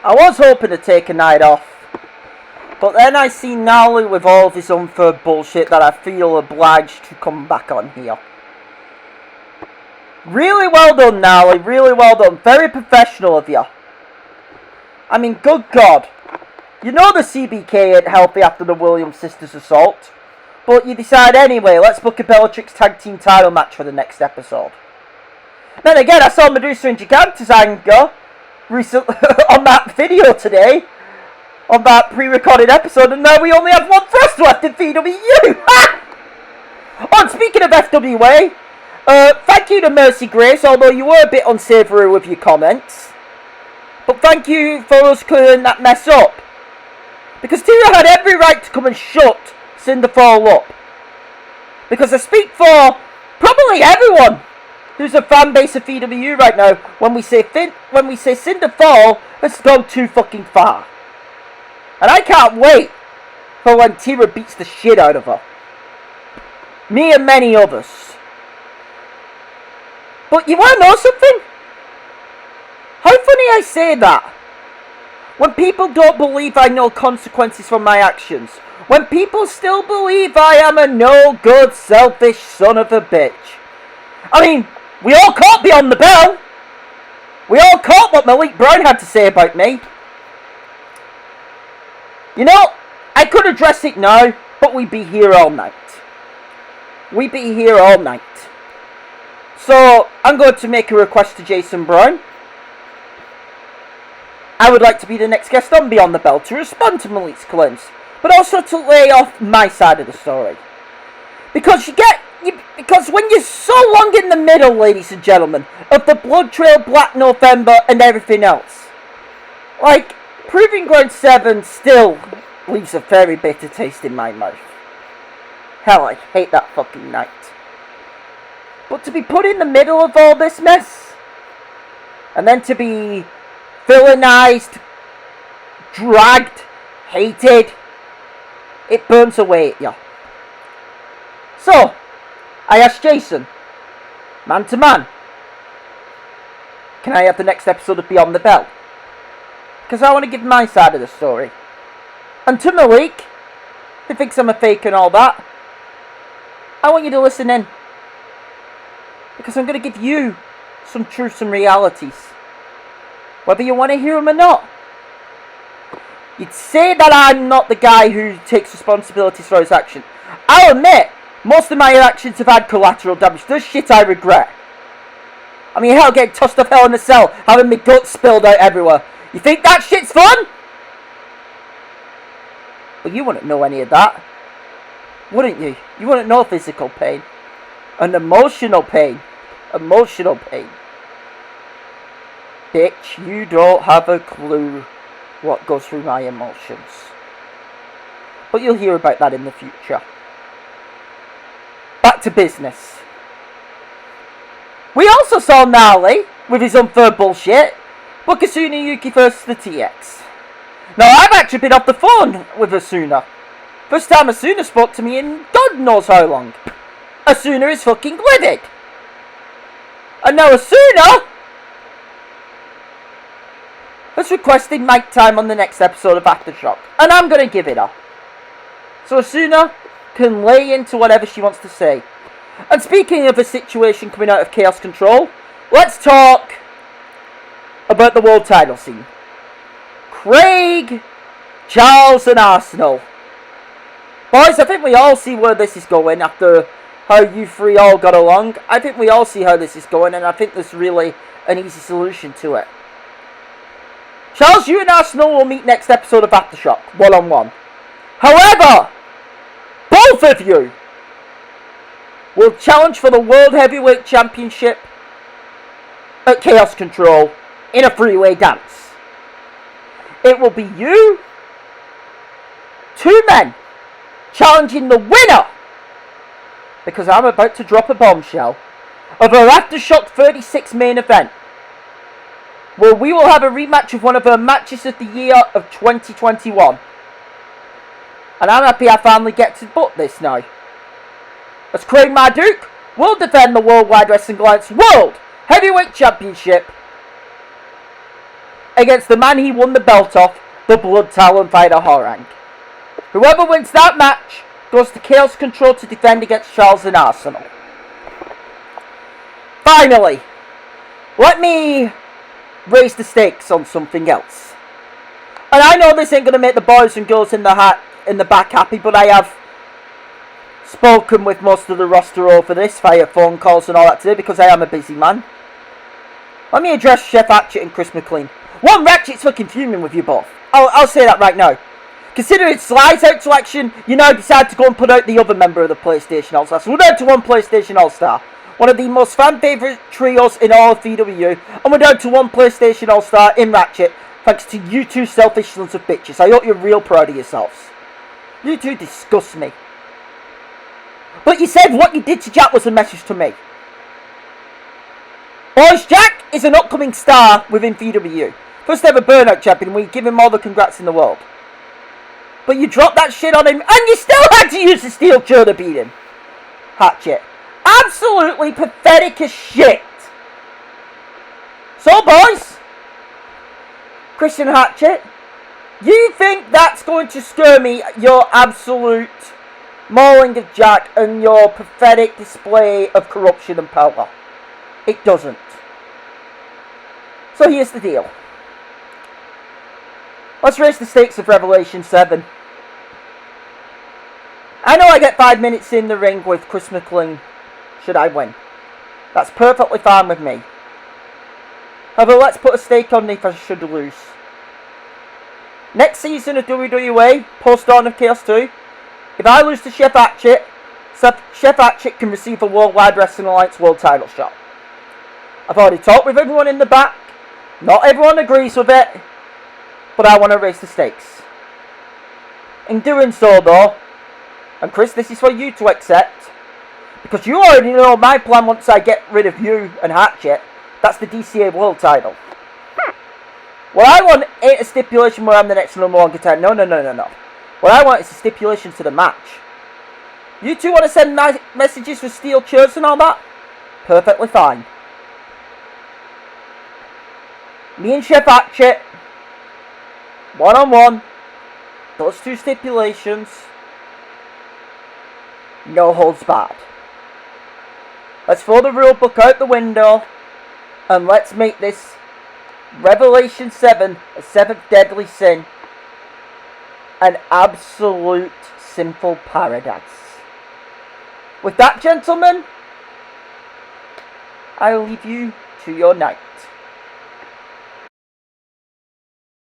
I was hoping to take a night off, but then I see Nally with all of his unfair bullshit that I feel obliged to come back on here. Really well done, Nally. Really well done. Very professional of you. I mean, good God. You know the CBK ain't healthy after the Williams sisters assault. But you decide anyway, let's book a Bellatrix tag team title match for the next episode. Then again, I saw Medusa and Gigantes anger recently on that video today. On that pre-recorded episode, and now we only have one thrust left in VWU! Oh, and speaking of FWA, thank you to Mercy Grace, although you were a bit unsavoury with your comments. But thank you for us clearing that mess up. Because Tira had every right to come and shut Cinderfall up. Because I speak for probably everyone who's a fan base of VWU right now when we say Cinderfall has gone too fucking far. And I can't wait for when Tira beats the shit out of her. Me and many others. But you want to know something? How funny I say that. When people don't believe I know consequences for my actions. When people still believe I am a no-good, selfish son of a bitch. I mean, we all caught Beyond the Bell. We all caught what Malik Brown had to say about me. You know, I could address it now, but we'd be here all night. We'd be here all night. So, I'm going to make a request to Jason Brown. I would like to be the next guest on Beyond the Bell to respond to Malik's claims, but also to lay off my side of the story. Because because when you're so long in the middle, ladies and gentlemen, of the Blood Trail, Black November, and everything else, like, Proving Ground 7 still leaves a very bitter taste in my mouth. Hell, I hate that fucking night. But to be put in the middle of all this mess, and then to be villainized, dragged, hated, it burns away at you. So, I asked Jason, man to man, can I have the next episode of Beyond the Bell? Because I want to give my side of the story. And to Malik, who thinks I'm a fake and all that, I want you to listen in. Because I'm going to give you some truths and realities. Whether you want to hear them or not. You'd say that I'm not the guy who takes responsibility for his actions. I'll admit, most of my actions have had collateral damage. There's shit I regret. I mean, hell, getting tossed off Hell in a Cell, having my guts spilled out everywhere. You think that shit's fun? Well, you wouldn't know any of that. Wouldn't you? You wouldn't know physical pain. And emotional pain. Emotional pain. Bitch, you don't have a clue what goes through my emotions. But you'll hear about that in the future. Back to business. We also saw Nally with his unfair bullshit. Book Asuna Yuki versus the TX. Now, I've actually been off the phone with Asuna. First time Asuna spoke to me in God knows how long. Asuna is fucking livid. And now Asuna has requested mic time on the next episode of Aftershock. And I'm going to give it her. So Asuna can lay into whatever she wants to say. And speaking of a situation coming out of Chaos Control, let's talk about the world title scene. Craig, Charles and Arsenal. Boys, I think we all see where this is going after how you three all got along. I think we all see how this is going, and I think there's really an easy solution to it. Charles, you and Arsenal will meet next episode of Aftershock, one-on-one. However, both of you will challenge for the World Heavyweight Championship at Chaos Control in a three-way dance. It will be you, two men, challenging the winner, because I'm about to drop a bombshell, of our Aftershock 36 main event, where we will have a rematch of one of our matches of the year of 2021. And I'm happy I finally get to book this now. As Craig Marduk will defend the Worldwide Wrestling Alliance World Heavyweight Championship against the man he won the belt off, the Blood Talon fighter Horang. Whoever wins that match goes to Chaos Control to defend against Charles and Arsenal. Finally, let me raise the stakes on something else. And I know this ain't going to make the boys and girls in the back happy, but I have spoken with most of the roster over this via phone calls and all that today because I am a busy man. Let me address Chef Hatchet and Chris McLean. One, Ratchet's fucking fuming with you both. I'll say that right now. Considering Sly's out to action, you now decide to go and put out the other member of the PlayStation All-Star. So we're down to one PlayStation All-Star. One of the most fan-favourite trios in all of VW. And we're down to one PlayStation All-Star in Ratchet. Thanks to you two selfish sons of bitches. I hope you're real proud of yourselves. You two disgust me. But you said what you did to Jack was a message to me. Boys, Jack is an upcoming star within VW. First ever Burnout champion, we give him all the congrats in the world. But you dropped that shit on him, and you still had to use the steel chair to beat him. Hatchet. Absolutely pathetic as shit. So, boys, Christian Hatchet, you think that's going to scare me, your absolute mauling of Jack and your pathetic display of corruption and power? It doesn't. So here's the deal. Let's raise the stakes of Revelation 7. I know I get 5 minutes in the ring with Chris McLean should I win. That's perfectly fine with me. However, let's put a stake on if I should lose. Next season of WWE, post Dawn of Chaos 2, if I lose to Chef Hatchet, Chef Hatchet can receive a Worldwide Wrestling Alliance World Title shot. I've already talked with everyone in the back. Not everyone agrees with it, but I want to raise the stakes. In doing so though, and Chris, this is for you to accept, because you already know my plan once I get rid of you and Hatchet, that's the DCA World Title. What I want ain't a stipulation where I'm the next number one contender. No. What I want is a stipulation to the match. You two want to send messages for steel chairs and all that? Perfectly fine. Me and Chef Hatchet, one-on-one, those two stipulations, no holds barred. Let's throw the rule book out the window, and let's make this Revelation 7, a seventh deadly sin, an absolute sinful paradise. With that, gentlemen, I'll leave you to your night.